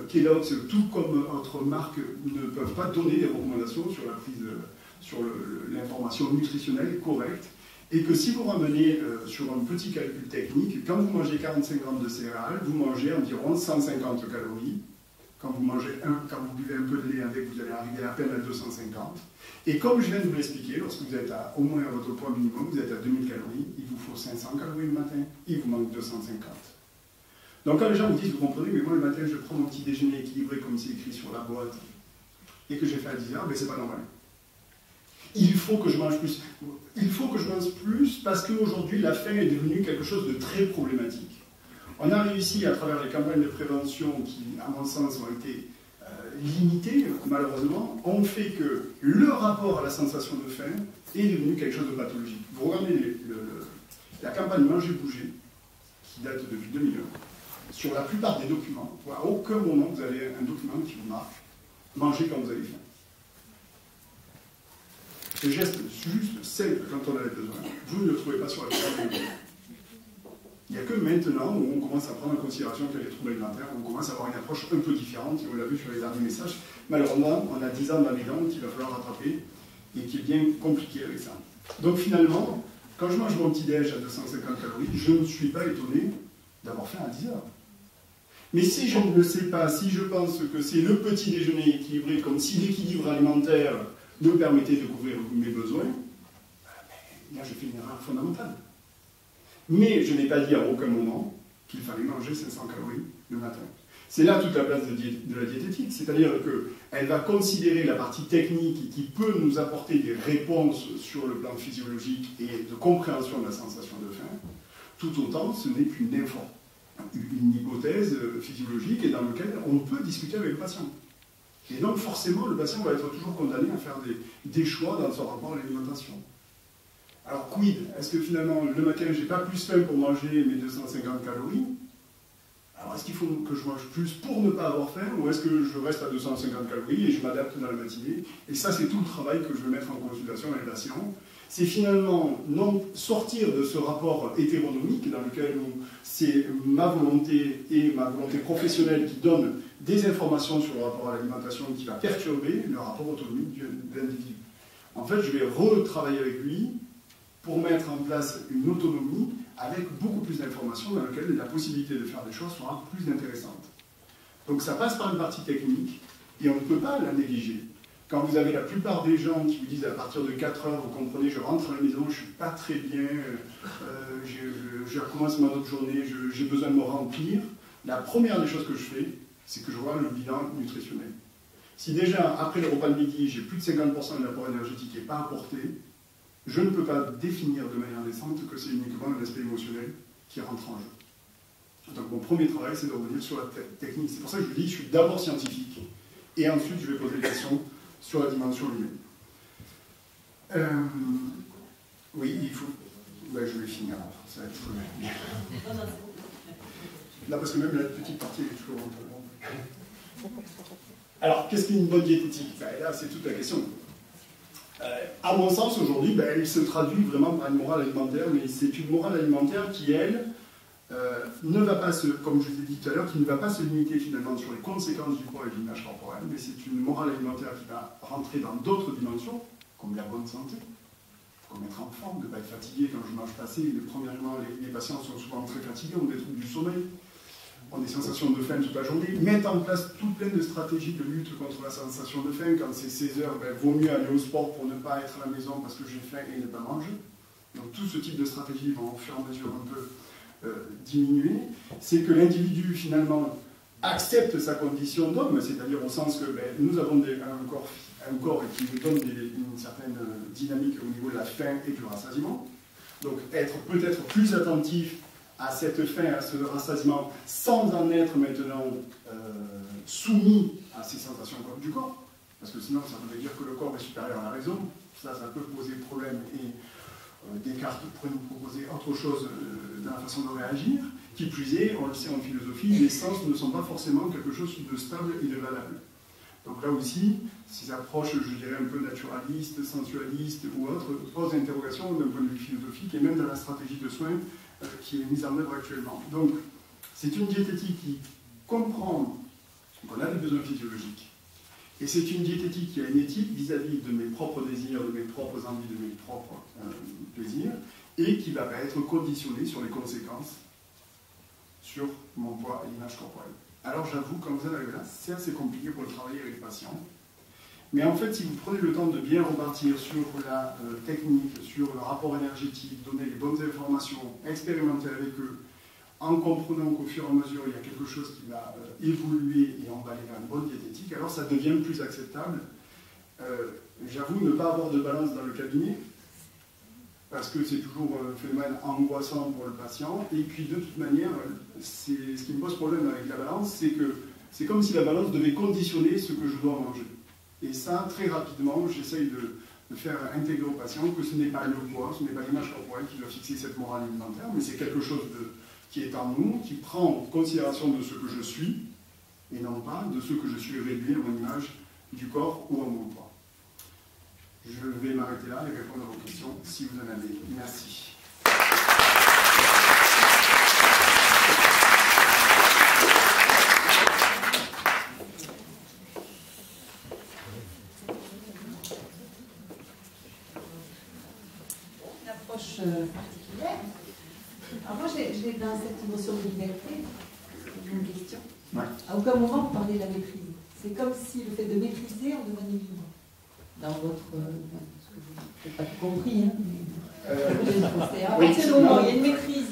Kellogg's, tout comme autres marques, ne peuvent pas donner des recommandations sur la prise, sur l'information nutritionnelle correcte. Et que si vous ramenez sur un petit calcul technique, quand vous mangez 45 grammes de céréales, vous mangez environ 150 calories. Quand vous buvez un peu de lait avec, vous allez arriver à peine à 250. Et comme je viens de vous l'expliquer, lorsque vous êtes au moins à votre poids minimum, vous êtes à 2000 calories, il vous faut 500 calories le matin, il vous manque 250. Donc quand les gens vous disent, vous comprenez, mais moi le matin je prends mon petit déjeuner équilibré comme c'est écrit sur la boîte, et que j'ai fait à 10 heures, ben c'est pas normal. Il faut que je mange plus. Il faut que je mange plus parce qu'aujourd'hui la faim est devenue quelque chose de très problématique. On a réussi à travers les campagnes de prévention qui, à mon sens, ont été limitées, malheureusement, ont fait que le rapport à la sensation de faim est devenu quelque chose de pathologique. Vous regardez la campagne Manger Bouger, qui date depuis 2001, sur la plupart des documents, à aucun moment vous avez un document qui vous marque « Manger quand vous avez faim ». Ce geste juste simple quand on avait besoin, vous ne le trouvez pas sur la campagne. Il n'y a que maintenant où on commence à prendre en considération qu'il y a des troubles alimentaires, on commence à avoir une approche un peu différente, et on l'a vu sur les derniers messages. Malheureusement, on a 10 ans dans les dents qu'il va falloir rattraper, et qui est bien compliqué avec ça. Donc finalement, quand je mange mon petit-déj à 250 calories, je ne suis pas étonné d'avoir faim à 10 heures. Mais si je ne le sais pas, si je pense que c'est le petit déjeuner équilibré, comme si l'équilibre alimentaire me permettait de couvrir mes besoins, là je fais une erreur fondamentale. Mais je n'ai pas dit à aucun moment qu'il fallait manger 500 calories le matin. C'est là toute la place de la diététique, c'est-à-dire qu'elle va considérer la partie technique qui peut nous apporter des réponses sur le plan physiologique et de compréhension de la sensation de faim, tout autant ce n'est qu'une hypothèse physiologique et dans laquelle on peut discuter avec le patient. Et donc forcément, le patient va être toujours condamné à faire des choix dans son rapport à l'alimentation. Alors quid? Est-ce que finalement, le matin, j'ai pas plus faim pour manger mes 250 calories? Alors est-ce qu'il faut que je mange plus pour ne pas avoir faim, ou est-ce que je reste à 250 calories et je m'adapte dans la matinée? Et ça, c'est tout le travail que je vais mettre en consultation avec les patients. C'est finalement non sortir de ce rapport hétéronomique dans lequel c'est ma volonté et ma volonté professionnelle qui donnent des informations sur le rapport à l'alimentation qui va perturber le rapport autonomique de l'individu. En fait, je vais retravailler avec lui pour mettre en place une autonomie avec beaucoup plus d'informations dans laquelle la possibilité de faire des choses sera plus intéressante. Donc ça passe par une partie technique et on ne peut pas la négliger. Quand vous avez la plupart des gens qui vous disent à partir de 4 heures, vous comprenez, je rentre à la maison, je ne suis pas très bien, je recommence ma autre journée, j'ai besoin de me remplir, la première des choses que je fais, c'est que je vois le bilan nutritionnel. Si déjà, après le repas de midi, j'ai plus de 50% de l'apport énergétique qui n'est pas apporté, je ne peux pas définir de manière décente que c'est uniquement l'aspect émotionnel qui rentre en jeu. Donc mon premier travail, c'est de revenir sur la technique. C'est pour ça que je dis, je suis d'abord scientifique, et ensuite je vais poser des questions sur la dimension humaine. Oui, il faut... Ouais, je vais finir, ça va être bien. Là, parce que même la petite partie est toujours un peu longue. Alors, qu'est-ce qu'une bonne diététique? Là, c'est toute la question. À mon sens, aujourd'hui, il se traduit vraiment par une morale alimentaire, mais c'est une morale alimentaire qui, elle, ne va pas se, comme je vous ai dit tout à l'heure, qui ne va pas se limiter finalement sur les conséquences du poids et de l'image corporelle, mais c'est une morale alimentaire qui va rentrer dans d'autres dimensions, comme la bonne santé, comme être en forme, ne pas être fatigué quand je mange pas assez. Premièrement, les patients sont souvent très fatigués, ont des troubles du sommeil, ont des sensations de faim toute la journée, mettre en place tout plein de stratégies de lutte contre la sensation de faim. Quand c'est 16 heures, vaut mieux aller au sport pour ne pas être à la maison parce que j'ai faim et ne pas manger. Donc tout ce type de stratégies vont au fur et à mesure un peu diminuer. C'est que l'individu finalement accepte sa condition d'homme, c'est-à-dire au sens que nous avons un corps qui nous donne une certaine dynamique au niveau de la faim et du rassasiement. Donc être peut-être plus attentif à cette faim, à ce rassasiement, sans en être maintenant soumis à ces sensations du corps, parce que sinon ça veut dire que le corps est supérieur à la raison, ça peut poser problème, et Descartes pourrait nous proposer autre chose dans la façon de réagir, qui plus est, on le sait en philosophie, les sens ne sont pas forcément quelque chose de stable et de valable. Donc là aussi, ces approches, je dirais, un peu naturalistes, sensualistes ou autres, posent interrogation d'un point de vue philosophique et même dans la stratégie de soins qui est mise en œuvre actuellement. Donc, c'est une diététique qui comprend Donc on a des besoins physiologiques. Et c'est une diététique qui a une éthique vis-à-vis de mes propres désirs, de mes propres envies, de mes propres plaisirs, et qui va être conditionnée sur les conséquences sur mon poids et l'image corporelle. Alors j'avoue, quand vous en arrivez là, c'est assez compliqué pour le travailler avec les patients. Mais en fait, si vous prenez le temps de bien repartir sur la technique, sur le rapport énergétique, donner les bonnes informations, expérimenter avec eux, en comprenant qu'au fur et à mesure, il y a quelque chose qui va évoluer et on va aller vers une bonne diététique, alors ça devient plus acceptable. J'avoue ne pas avoir de balance dans le cabinet, parce que c'est toujours un phénomène angoissant pour le patient, et puis de toute manière, ce qui me pose problème avec la balance, c'est que c'est comme si la balance devait conditionner ce que je dois manger. Et ça, très rapidement, j'essaye de faire intégrer au patient que ce n'est pas le poids, ce n'est pas l'image corporelle qui doit fixer cette morale alimentaire, mais c'est quelque chose qui est en nous, qui prend en considération de ce que je suis, et non pas de ce que je suis réduit à mon image du corps ou à mon poids. Je vais m'arrêter là et répondre à vos questions si vous en avez. Merci. Une approche particulière. Alors moi, j'ai dans cette notion de liberté une question. Ouais. À aucun moment vous parlez de la maîtrise. C'est comme si le fait de maîtriser, on devenait libre. Dans votre... ce que vous n'avez pas tout compris, hein, mais... à partir du moment où il y a une maîtrise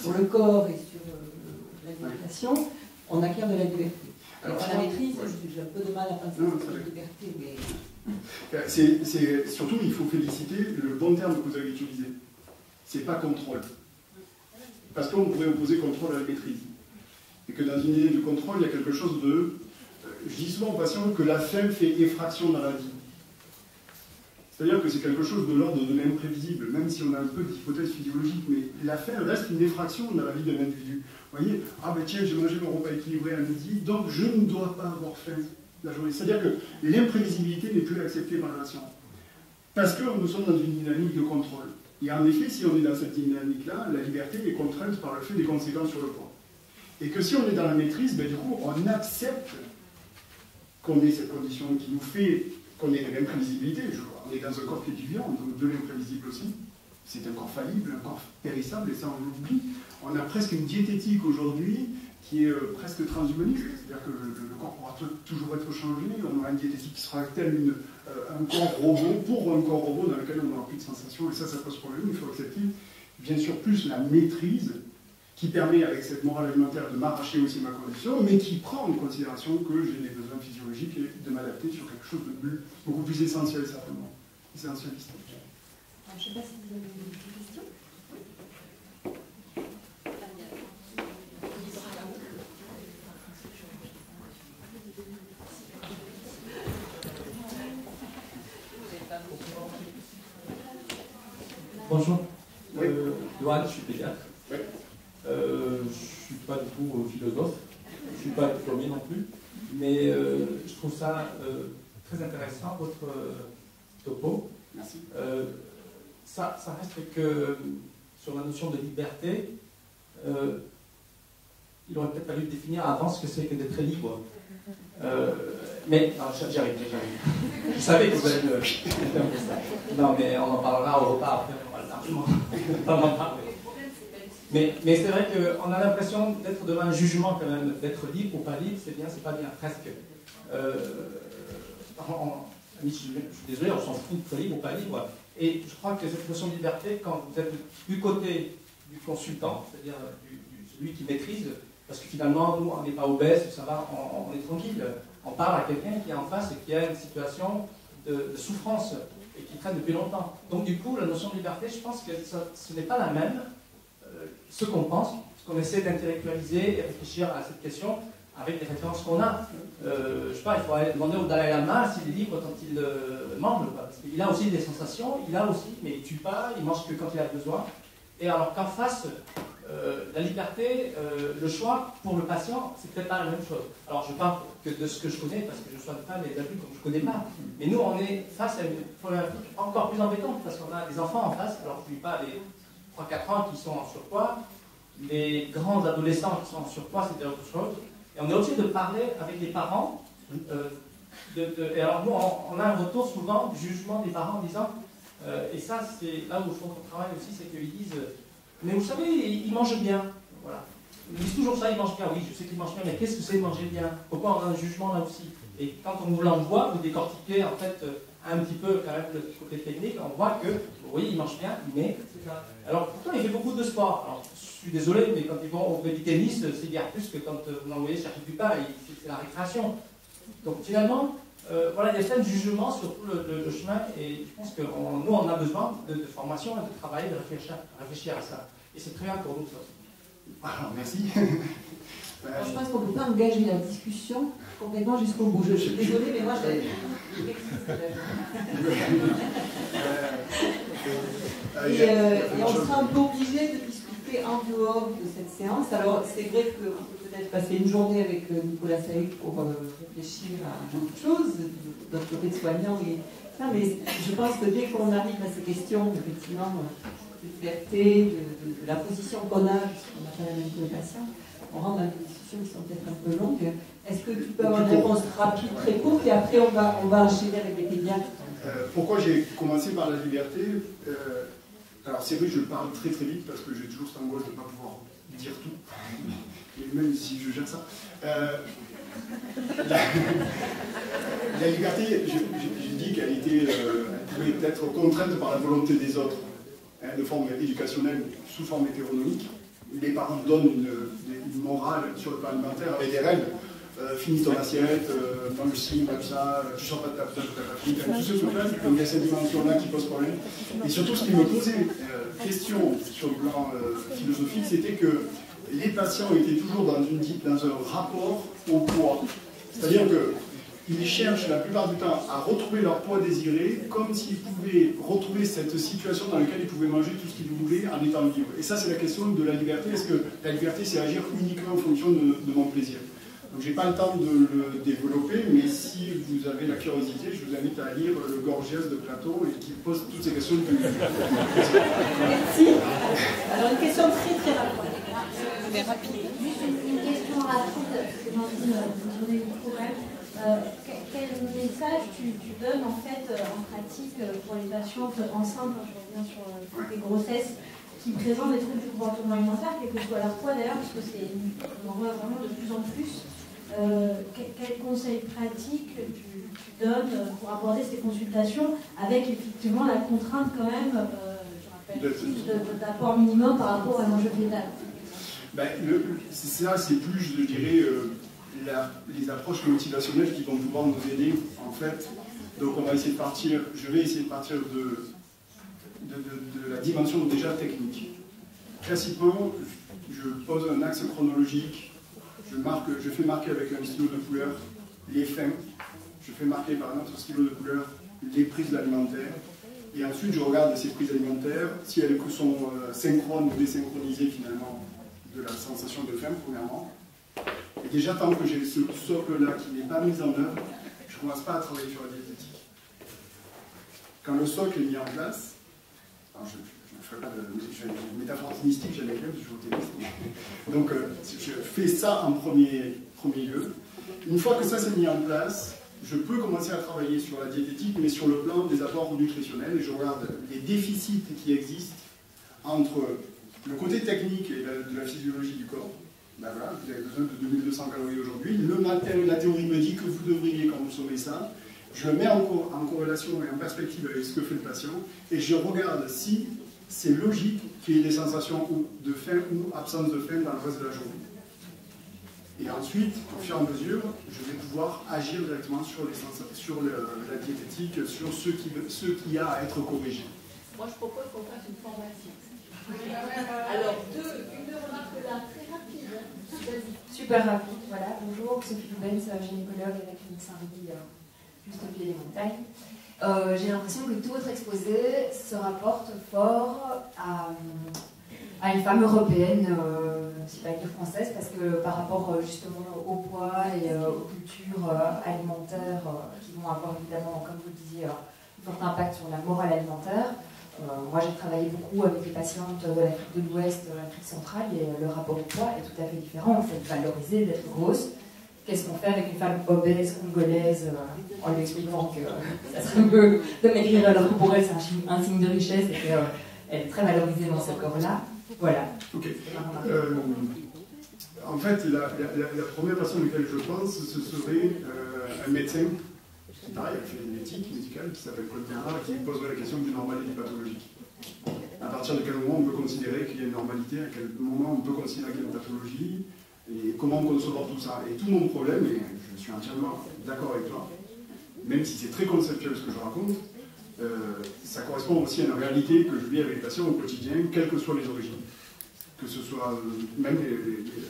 sur le corps et sur l'alimentation, on acquiert de la liberté. Alors à la maîtrise, j'ai un peu de mal à penser sur la liberté, mais... Surtout, il faut féliciter le bon terme que vous avez utilisé. C'est pas contrôle. Parce qu'on pourrait opposer contrôle à la maîtrise. Et que dans une idée de contrôle, il y a quelque chose de... Je dis souvent aux patients que la faim fait effraction dans la vie. C'est-à-dire que c'est quelque chose de l'ordre de l'imprévisible, même si on a un peu d'hypothèse physiologique, mais la faim reste une effraction dans la vie d'un individu. Vous voyez, ah ben tiens, j'ai mangé mon repas équilibré à midi, donc je ne dois pas avoir faim la journée. C'est-à-dire que l'imprévisibilité n'est plus acceptée par le patient. Parce que nous sommes dans une dynamique de contrôle. Et en effet, si on est dans cette dynamique-là, la liberté est contrainte par le fait des conséquences sur le corps. Et que si on est dans la maîtrise, ben, du coup, on accepte qu'on ait cette condition qui nous fait qu'on ait de l'imprévisibilité. On est dans un corps qui est vivant, donc de l'imprévisible aussi. C'est un corps faillible, un corps périssable, et ça on l'oublie. On a presque une diététique aujourd'hui qui est presque transhumaniste, c'est-à-dire que le corps pourra toujours être changé, on aura une diététique qui sera telle un corps robot pour un corps robot dans lequel on n'aura plus de sensations, et ça pose problème. Il faut accepter bien sûr plus la maîtrise qui permet avec cette morale alimentaire de m'arracher aussi ma condition, mais qui prend en considération que j'ai des besoins physiologiques et de m'adapter sur quelque chose de beaucoup plus essentiel certainement, essentialiste. Je ne sais pas si vous avez une question. Bonjour, Johan, je suis pédiatre. Je ne suis pas du tout philosophe, je ne suis pas diplômé non plus, mais je trouve ça très intéressant, votre topo. Merci. Ça reste que sur la notion de liberté, il aurait peut-être fallu définir avant ce que c'est que d'être libre. Mais j'arrive. Je savais que vous allez me faire ça. Non, mais on en parlera au repas après, on va largement en parler. Mais c'est vrai qu'on a l'impression d'être devant un jugement quand même, d'être libre ou pas libre, c'est bien, c'est pas bien, presque. Je suis désolé, on s'en fout d'être libre ou pas libre. Et je crois que cette notion de liberté, quand vous êtes du côté du consultant, c'est-à-dire celui qui maîtrise, parce que finalement, nous, on n'est pas obèse, ça va, on est tranquille. On parle à quelqu'un qui est en face et qui a une situation de souffrance et qui traîne depuis longtemps. Donc du coup, la notion de liberté, je pense que ce n'est pas la même. Ce qu'on pense, ce qu'on essaie d'intellectualiser et réfléchir à cette question avec les références qu'on a. Je sais pas, il faut aller demander au Dalai Lama s'il est libre quand il mange, parce qu'il a aussi des sensations, mais il ne tue pas, il mange que quand il a besoin. Et alors qu'en face, la liberté, le choix pour le patient, c'est peut-être pas la même chose. Alors je parle que de ce que je connais, parce que je soigne pas les adultes comme je ne connais pas. Mais nous, on est face à une problématique encore plus embêtante, parce qu'on a des enfants en face, alors je ne dis pas les 3-4 ans qui sont en surpoids, les grands adolescents qui sont en surpoids, c'est autre chose. Et on est obligé de parler avec les parents. Et alors nous, on a un retour souvent du jugement des parents en disant, et ça c'est là où je trouve qu'on travaille aussi, c'est qu'ils disent, mais vous savez, ils mangent bien. Voilà. Ils disent toujours ça, ils mangent bien. Oui, je sais qu'ils mangent bien, mais qu'est-ce que c'est manger bien? Pourquoi on a un jugement là aussi? Et quand on vous l'envoie, vous décortiquez en fait un petit peu quand même le côté technique, on voit que, oui, ils mangent bien, mais... Alors pourtant, il fait beaucoup de sport. Alors, je suis désolé, mais quand ils vont au du tennis, c'est bien plus que quand vous l'envoyez chercher du pain, c'est la récréation. Donc finalement, voilà, il y a plein de jugements sur tout le chemin, et je pense que nous, on a besoin de formation, de travailler, de réfléchir à ça. Et c'est très bien pour nous, ça. Alors, merci. Je pense qu'on ne peut pas engager la discussion complètement jusqu'au bout. Je suis désolée, mais moi, et on sera un peu obligé de discuter en dehors de cette séance. Alors, c'est vrai qu'on peut peut-être passer une journée avec Nicolas Saïd pour réfléchir à beaucoup de choses, notre aide-soignant. Mais je pense que dès qu'on arrive à ces questions, effectivement, de liberté, de la position qu'on a, puisqu'on n'a pas la même que les patients, on rentre dans des discussions qui sont peut-être un peu longues. Est-ce que tu peux avoir une réponse rapide, très courte, et après on va enchaîner avec les pédiatres? Pourquoi j'ai commencé par la liberté? Alors c'est vrai que je parle très très vite parce que j'ai toujours cette angoisse de ne pas pouvoir dire tout, et même si je gère ça. La liberté, je dis qu'elle pouvait être contrainte par la volonté des autres, de forme éducationnelle, sous forme hétéronomique. Les parents donnent une morale sur le plan alimentaire avec des règles. Finis ton assiette, mange ci, mange ça, tu sors pas de ta fille, tout ce truc-là. Donc il y a cette dimension-là qui pose problème. Et surtout, ce qui me posait question sur le plan philosophique, c'était que les patients étaient toujours dans un rapport au poids. C'est-à-dire qu'ils cherchent la plupart du temps à retrouver leur poids désiré, comme s'ils pouvaient retrouver cette situation dans laquelle ils pouvaient manger tout ce qu'ils voulaient en étant libres. Et ça, c'est la question de la liberté. Est-ce que la liberté, c'est agir uniquement en fonction de mon plaisir? Donc, je n'ai pas le temps de le développer, mais si vous avez la curiosité, je vous invite à lire le Gorgias de Platon et qui pose toutes ces questions. Merci. Alors, une question très très rapide. Juste une question rapide, parce que j'ai envie de vous donner une problème. Quel message tu donnes en fait en pratique pour les patientes enceintes, quand je reviens sur les grossesses, qui présentent des troubles du comportement alimentaire, quel que soit leur poids d'ailleurs, parce que on en voit vraiment de plus en plus. Quels conseils pratiques tu donnes pour aborder ces consultations avec effectivement la contrainte quand même, je rappelle, d'apport minimum par rapport à l'enjeu fœtal? C'est plus, je dirais, les approches motivationnelles qui vont pouvoir nous aider, en fait. Donc je vais essayer de partir de la dimension déjà technique. Classiquement, je pose un axe chronologique, je fais marquer avec un stylo de couleur les fins, je fais marquer par un autre stylo de couleur les prises alimentaires, et ensuite je regarde ces prises alimentaires, si elles sont synchrones ou désynchronisées finalement de la sensation de faim, premièrement. Et déjà, tant que j'ai ce socle-là qui n'est pas mis en œuvre, je ne commence pas à travailler sur la diététique. Quand le socle est mis en place, alors je ne ferai pas de métaphore mystique, j'allais dire, je joue au tennis. Donc, je fais ça en premier lieu. Une fois que ça s'est mis en place, je peux commencer à travailler sur la diététique, mais sur le plan des apports nutritionnels, et je regarde les déficits qui existent entre le côté technique et de la physiologie du corps. Ben voilà, vous avez besoin de 2200 calories aujourd'hui. Le matin, la théorie me dit que vous devriez consommer ça. Je le mets en corrélation et en perspective avec ce que fait le patient, et je regarde si c'est logique qu'il y ait des sensations de faim ou absence de faim dans le reste de la journée. Et ensuite, au fur et à mesure, je vais pouvoir agir directement sur la diététique, sur ce qui a à être corrigé. Moi, je propose qu'on fasse une formation. Alors, une remarque là, très rapide. Super rapide, voilà. Bonjour, Sophie Loubens, gynécologue à la clinique Saint-Rémy, juste au pied des montagnes. J'ai l'impression que tout votre exposé se rapporte fort à une femme européenne, si pas dire française, parce que par rapport justement au poids et aux cultures alimentaires qui vont avoir évidemment, comme vous le disiez, un fort impact sur la morale alimentaire. Moi j'ai travaillé beaucoup avec les patientes de l'Afrique de l'Ouest, de l'Afrique centrale, et le rapport au poids est tout à fait différent. On fait valoriser d'être grosse, qu'est-ce qu'on fait avec une femme obèse, congolaise, en lui expliquant que ça serait un peu de maigrir alors que pour elle c'est un signe de richesse et qu'elle est très valorisée dans ce corps-là. Voilà. Ok. En fait, la première personne à laquelle je pense, ce serait un médecin qui, pareil, a fait une éthique médicale qui s'appelle Claude Bernard, qui poserait la question du normal et du pathologique. À partir de quel moment on peut considérer qu'il y a une normalité, à quel moment on peut considérer qu'il y a une pathologie, et comment concevoir tout ça. Et tout mon problème, et je suis entièrement d'accord avec toi, même si c'est très conceptuel ce que je raconte, ça correspond aussi à une réalité que je vis avec les patients au quotidien, quelles que soient les origines. Que ce soit même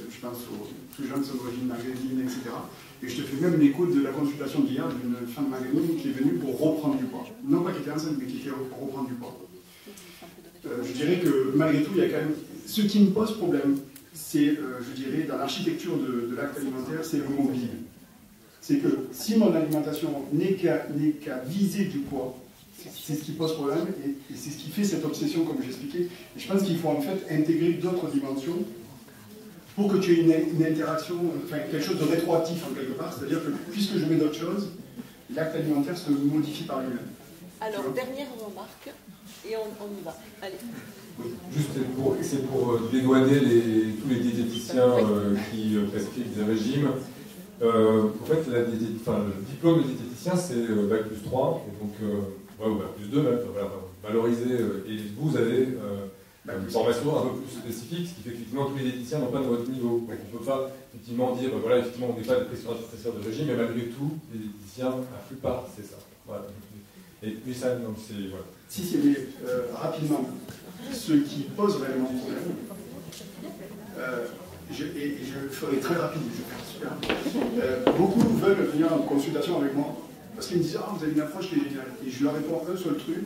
je pense aux plus jeunes d'origine maghrébine, etc. Et je te fais même l'écho de la consultation d'hier d'une femme maghrébine qui est venue pour reprendre du poids. Non pas qui était enceinte, mais qui était pour reprendre du poids. Je dirais que malgré tout, il y a quand même... Ce qui me pose problème, c'est, je dirais, dans l'architecture de l'acte alimentaire, c'est le mobile. C'est que si mon alimentation n'est qu'à viser du poids, c'est ce qui pose problème et c'est ce qui fait cette obsession, comme j'expliquais. Et je pense qu'il faut en fait intégrer d'autres dimensions pour que tu aies une interaction, enfin quelque chose de rétroactif en quelque part, c'est-à-dire que puisque je mets d'autres choses, l'acte alimentaire se modifie par lui-même. Alors, dernière remarque, et on y va. Allez. Oui, juste c'est pour dédouaner tous les diététiciens qui prescrivent des régimes. En fait, le diplôme de diététicien, c'est Bac+3, et donc, ou Bac+2 même, voilà, valorisé, et vous avez une formation un peu plus spécifique, ce qui fait qu'effectivement tous les diététiciens n'ont pas de votre niveau. Donc on ne peut pas effectivement dire, voilà, effectivement on n'est pas des professeurs de régime, mais malgré tout, les diététiciens, la plupart, c'est ça. Voilà. Et puis ça, donc c'est... Voilà. Si c'est rapidement, ce qui pose réellement problème, et je ferai très rapide, je vais faire super. Beaucoup veulent venir en consultation avec moi, parce qu'ils me disent « Ah, vous avez une approche qui est géniale ». Et je leur réponds un seul truc,